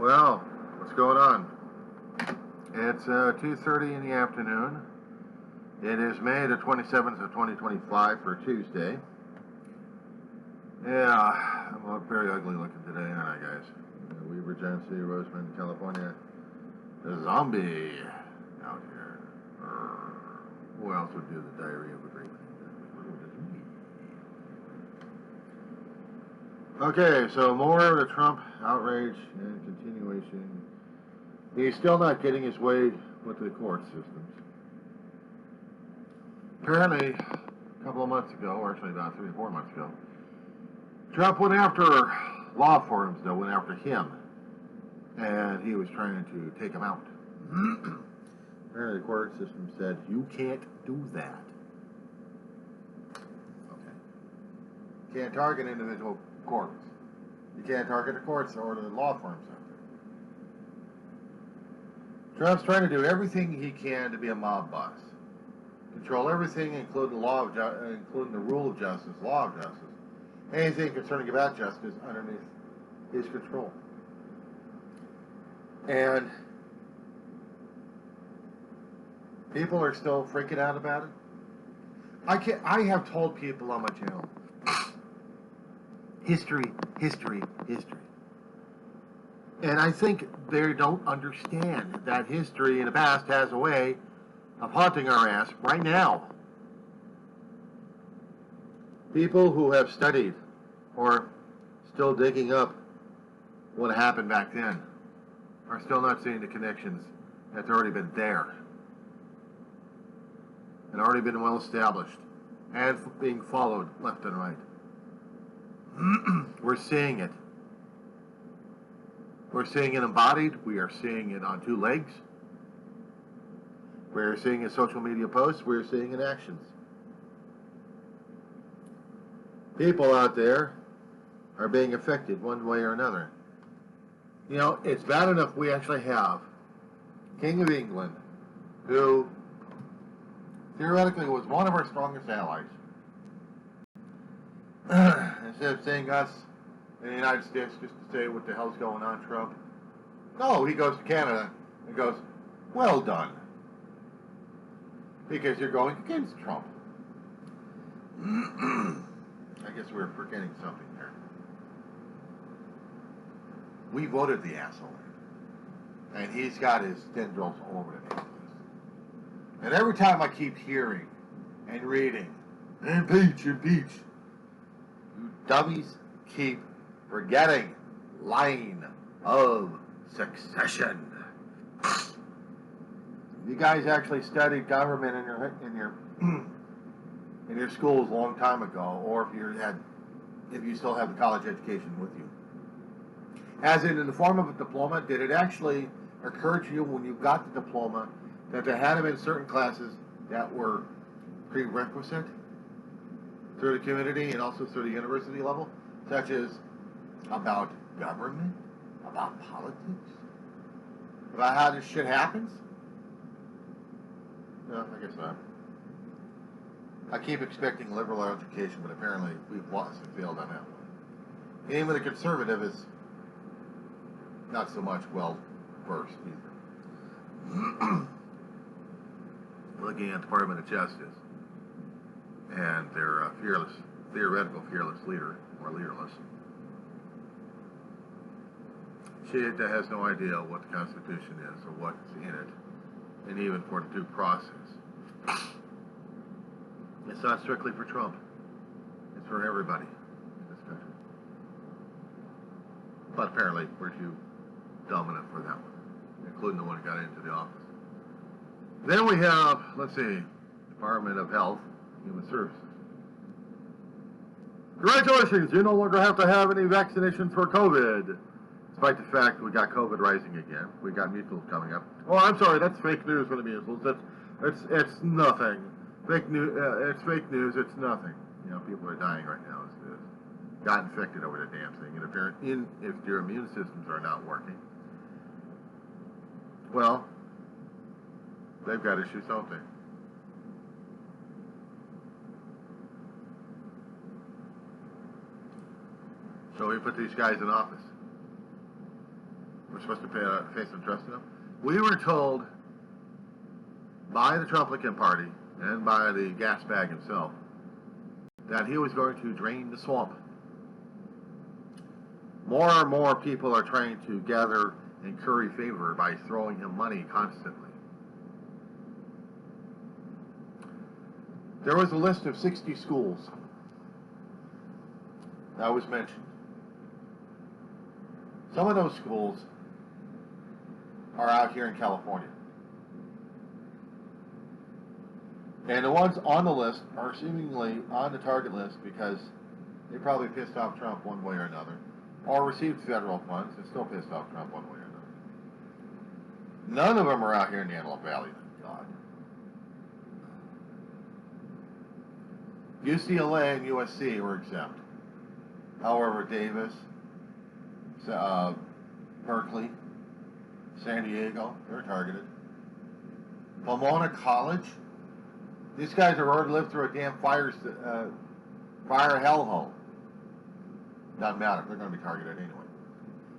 Well, what's going on? It's 2:30 in the afternoon. It is May the 27th of 2025 for Tuesday. Yeah, I'm very ugly looking today, aren't I, guys? Weaver, Genesee, Roseman, California. The zombie out here. Who else would do the diarrhea of a great man? Okay, so more of the Trump outrage and continuation. He's still not getting his way with the court systems. Apparently, a couple of months ago, or actually about 3 or 4 months ago, Trump went after law firms, though, went after him. And he was trying to take him out. Apparently, the court system said, you can't do that. Okay. You can't target individual courts. You can't target the courts or the law firms out there. Trump's trying to do everything he can to be a mob boss. Control everything, including the rule of justice, law of justice. Anything concerning about justice underneath his control. And people are still freaking out about it. I have told people on my channel, history. And I think they don't understand that history in the past has a way of haunting our ass right now. People who have studied or still digging up what happened back then are still not seeing the connections that's already been there and already been well established and being followed left and right. We're seeing it. We're seeing it embodied. We are seeing it on two legs. We're seeing it in social media posts. We're seeing it in actions. People out there are being affected one way or another. You know, it's bad enough we actually have King of England, who theoretically was one of our strongest allies. Instead of saying us in the United States just to say what the hell's going on, Trump. No, he goes to Canada and goes, well done. Because you're going against Trump. I guess we're forgetting something there. We voted the asshole in. And he's got his tendrils all over the place. And every time I keep hearing and reading, impeach, you dummies keep forgetting line of succession. You guys actually studied government in your schools a long time ago, or if you still have the college education with you. As in the form of a diploma, did it actually occur to you when you got the diploma that there had to be certain classes that were prerequisite through the community and also through the university level, such as about government, about politics, about how this shit happens? No, I guess not. I keep expecting liberal education, but apparently we've lost and failed on that one. And even the conservative is not so much well versed either. Looking at the Department of Justice and their theoretical fearless leader, or leaderless, she has no idea what the Constitution is or what's in it, and even for the due process. It's not strictly for Trump. It's for everybody in this country. But apparently we're too dominant for that one, including the one who got into the office. Then we have, let's see, Department of Health, Human Services. Congratulations, you no longer have to have any vaccinations for COVID. Despite the fact we got COVID rising again. We got measles coming up. Oh, I'm sorry, that's fake news for the measles. It's nothing. Fake news. It's fake news. It's nothing. You know, people are dying right now. Got infected over the damn thing. And if your immune systems are not working, well, they've got issues, don't they? So we put these guys in office. we're supposed to pay some trust to him. We were told by the Trumplican Party and by the gas bag himself that he was going to drain the swamp. More and more people are trying to gather and curry favor by throwing him money constantly. There was a list of 60 schools that was mentioned. Some of those schools are out here in California. And the ones on the list are seemingly on the target list because they probably pissed off Trump one way or another, or received federal funds and still pissed off Trump one way or another. None of them are out here in the Antelope Valley, thank God. UCLA and USC were exempt. However, Davis, Berkeley, San Diego, they're targeted. Pomona College, these guys have already lived through a damn fire hellhole. Doesn't matter, they're going to be targeted anyway.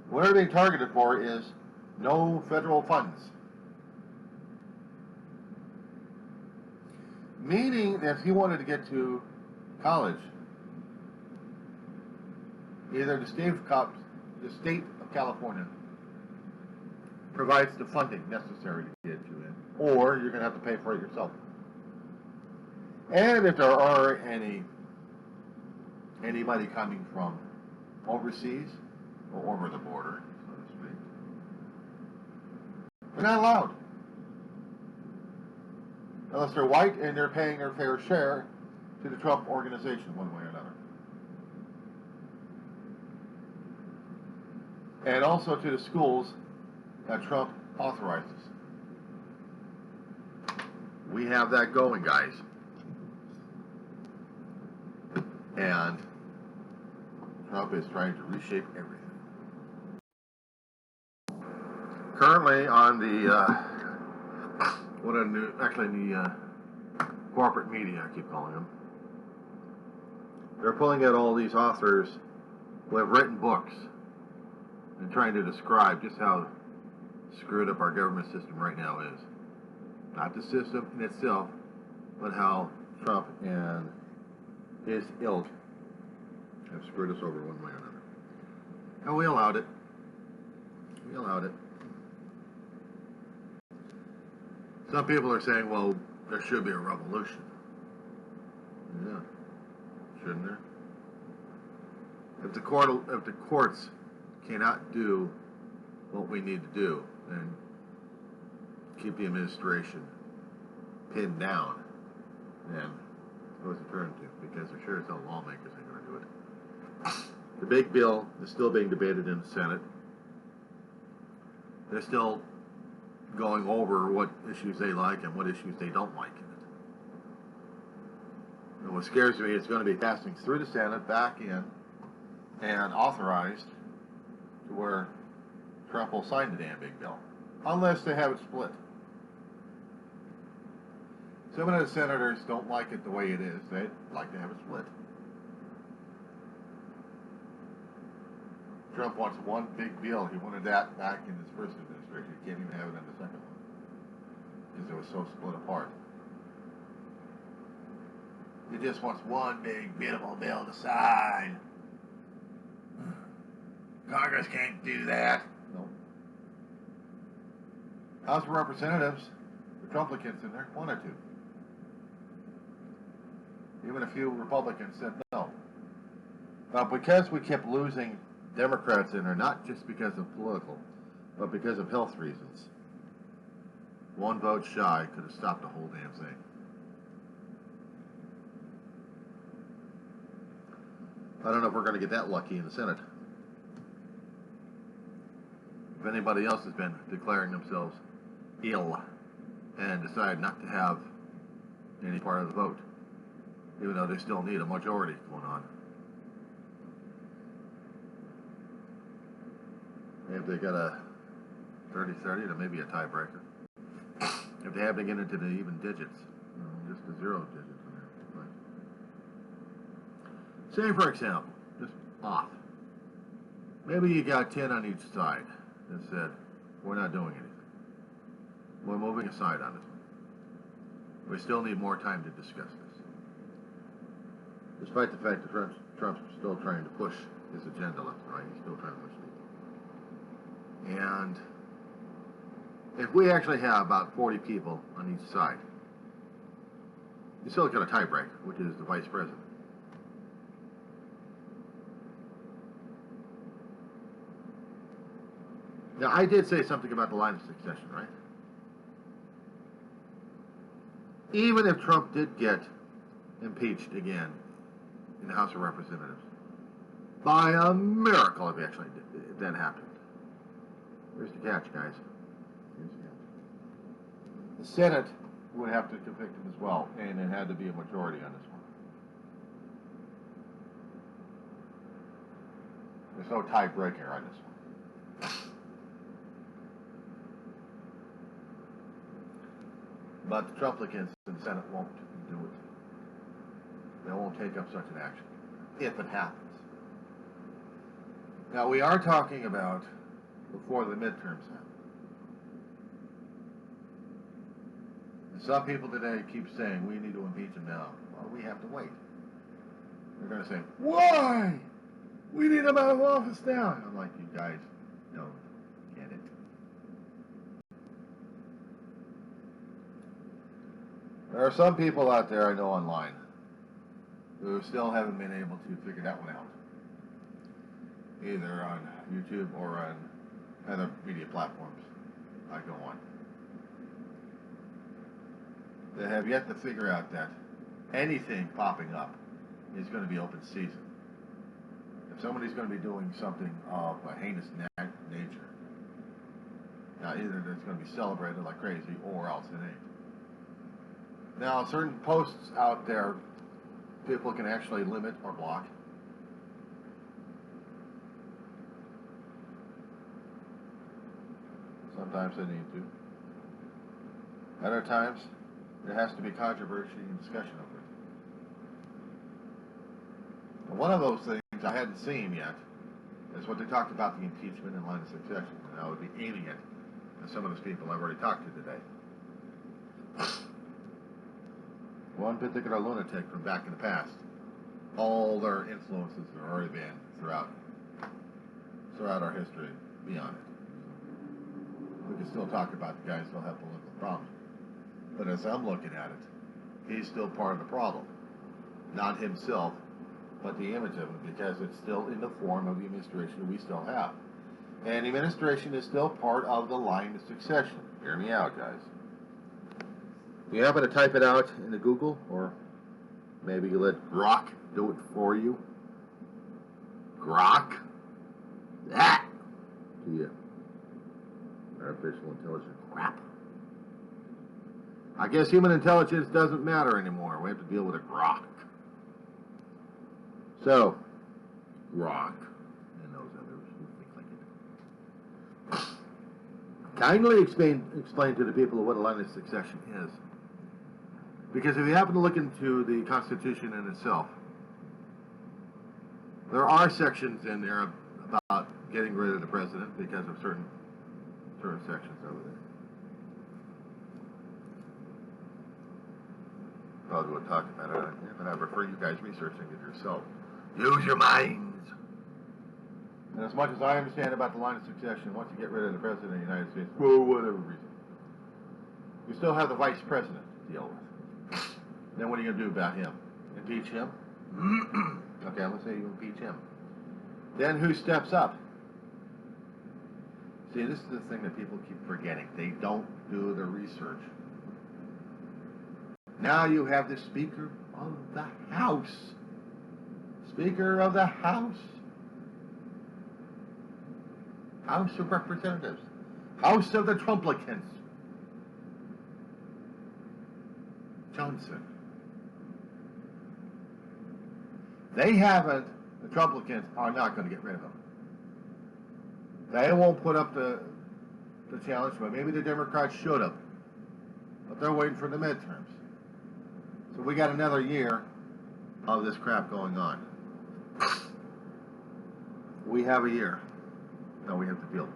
What they're being targeted for is no federal funds. Meaning that if he wanted to get to college, either the state of California provides the funding necessary to get you in, or you're going to have to pay for it yourself. And if there are anybody coming from overseas or over the border, so to speak, they're not allowed. Unless they're white and they're paying their fair share to the Trump organization one way or another. And also to the schools that Trump authorizes. We have that going, guys. And Trump is trying to reshape everything. Currently on the corporate media, I keep calling them, they're pulling out all these authors who have written books and trying to describe just how screwed up our government system right now is. Not the system in itself, but how Trump and his ilk have screwed us over one way or another. And we allowed it. We allowed it. Some people are saying, well, there should be a revolution. Yeah. Shouldn't there? If the courts cannot do what we need to do and keep the administration pinned down, then what's it turn to? Because they're sure as hell lawmakers ain't going to do it. The big bill is still being debated in the Senate. They're still going over what issues they like and what issues they don't like in it. And what scares me is it's going to be passing through the Senate, back in, and authorized to where Trump will sign the damn big bill. Unless they have it split. Some of the senators don't like it the way it is. They'd like to have it split. Trump wants one big bill. He wanted that back in his first administration. He can't even have it in the second one because it was so split apart. He just wants one big, beautiful bill to sign. Congress can't do that. No. House of Representatives, the Trumplicans in there, wanted to. Even a few Republicans said no. But because we kept losing Democrats in there, not just because of political, but because of health reasons, one vote shy could have stopped the whole damn thing. I don't know if we're going to get that lucky in the Senate. If anybody else has been declaring themselves ill and decide not to have any part of the vote, even though they still need a majority going on. If they got a 30-30, then maybe a tiebreaker. If they happen to get into the even digits, just the 0 digits in there. But say, for example, just off. Maybe you got 10 on each side. and said, we're not doing anything. We're moving aside on this one. We still need more time to discuss this. Despite the fact that Trump's still trying to push his agenda left and right, he's still trying to push people. And if we actually have about 40 people on each side, you still got a tiebreaker, which is the vice president. Now, I did say something about the line of succession, right? Even if Trump did get impeached again in the House of Representatives, by a miracle, if actually that happened. Here's the catch, guys. Here's the catch. The Senate would have to convict him as well, and it had to be a majority on this one. There's no tiebreaker on this one. But the Trumplicans in the Senate won't do it. They won't take up such an action, if it happens. Now, we are talking about before the midterms happen. And some people today keep saying, we need to impeach him now. Well, we have to wait. They're going to say, why? We need him out of office now. I'm like, you guys don't get it. There are some people out there I know online who still haven't been able to figure that one out, either on YouTube or on other media platforms I go on. They have yet to figure out that anything popping up is going to be open season. If somebody's going to be doing something of a heinous nature, now either it's going to be celebrated like crazy or else it ain't. Now, certain posts out there, people can actually limit or block. Sometimes they need to. Other times, there has to be controversy and discussion over it. And one of those things I hadn't seen yet is what they talked about the impeachment and line of succession. And I would be aiming it at some of those people I've already talked to today. One particular lunatic from back in the past. All their influences have already been throughout our history beyond it. We can still talk about the guys who still have political problems. But as I'm looking at it, he's still part of the problem. Not himself, but the image of him, because it's still in the form of the administration we still have. And the administration is still part of the line of succession. Hear me out, guys. Do you happen to type it out into Google, or maybe you let Grok do it for you? Grok? That to you. Artificial intelligence crap. I guess human intelligence doesn't matter anymore. We have to deal with a Grok. So, Grok and those others who think like it. Kindly explain to the people what a line of succession is. Because if you happen to look into the Constitution in itself, there are sections in there about getting rid of the president because of certain sections over there. Probably wouldn't talk about it on here, but I prefer you guys researching it yourself. Use your minds. And as much as I understand about the line of succession, once you get rid of the president of the United States, for whatever reason, you still have the vice president to deal with. Then what are you going to do about him? Impeach him? Okay, let's say you impeach him. Then who steps up? See, this is the thing that people keep forgetting. They don't do the research. Now you have the Speaker of the House. Speaker of the House. House of Representatives. House of the Trumplicans. Johnson. They haven't, the Trumplicans are not going to get rid of him. They won't put up the challenge, but maybe the Democrats should have. But they're waiting for the midterms. So we got another year of this crap going on. We have a year that we have to deal with.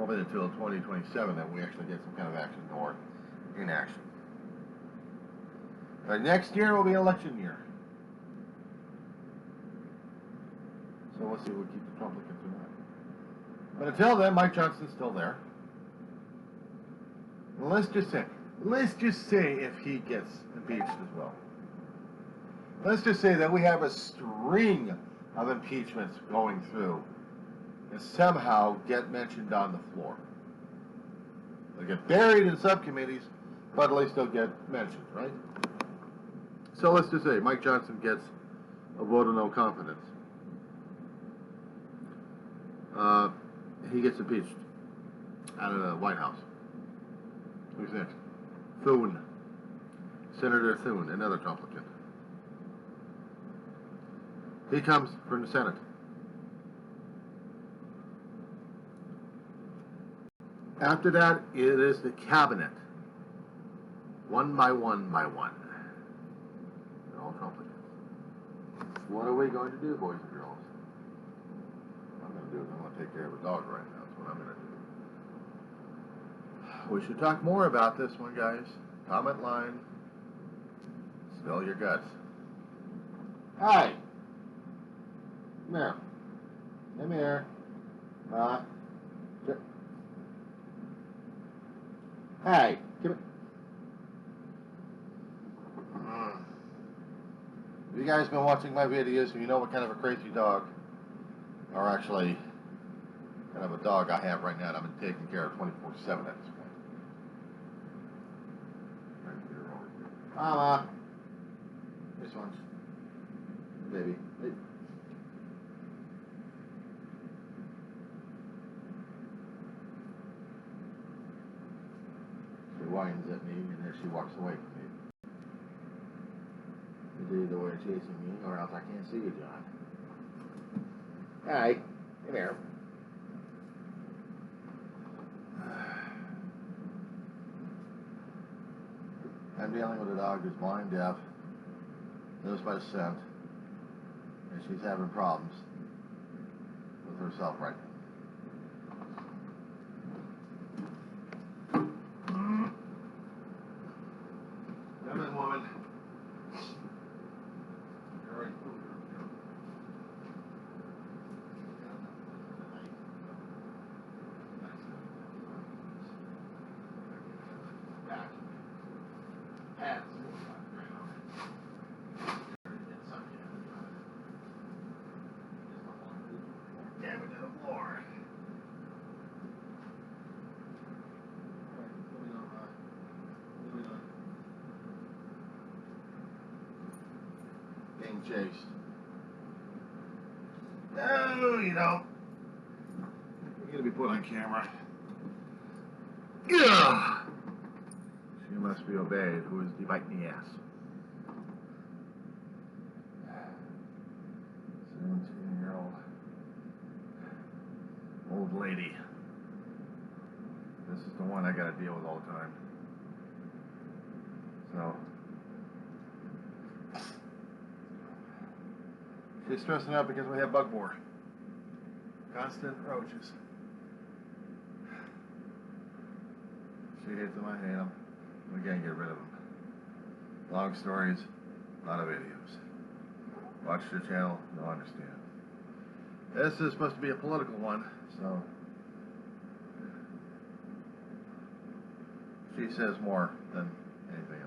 won't be until 2027 that we actually get some kind of action or inaction. Next year will be election year. So we'll see if we keep the Republicans or not. But until then, Mike Johnson's still there. And let's just say if he gets impeached as well. Let's just say that we have a string of impeachments going through and somehow get mentioned on the floor. They get buried in subcommittees, but at least they'll get mentioned, right? So let's just say Mike Johnson gets a vote of no confidence. He gets impeached out of the White House. Who's next? Thune. Senator Thune, another Republican. He comes from the Senate. After that, it is the cabinet. One by one by one. They're all Republicans. What are we going to do, boys and girls? What I'm going to do is I'm going to take care of a dog right now. That's what I'm going to do. We should talk more about this one, guys. Comment line. Spill your guts. Hi. Come here. Come here. Hey, come here. If you guys been watching my videos, you know what kind of a crazy dog, or actually, kind of a dog I have right now that I've been taking care of 24/7 at this point. Mama. This one's baby. Hey. She whines at me and then she walks away from me. It's either way chasing me or else I can't see you, John. Hi. Come here. I'm dealing with a dog who's blind, deaf, knows by scent, and she's having problems with herself right now. Come in, woman. Being chased. No, you don't. You're gonna be put on camera. Yeah. She must be obeyed. Who is biting the ass? 17-year-old old lady. This is the one I gotta deal with all the time. So she's stressing out because we have bug war. Constant roaches. She hates them, I hate them. We can't get rid of them. Long stories, a lot of videos. Watch the channel, you'll understand. This is supposed to be a political one, so she says more than anything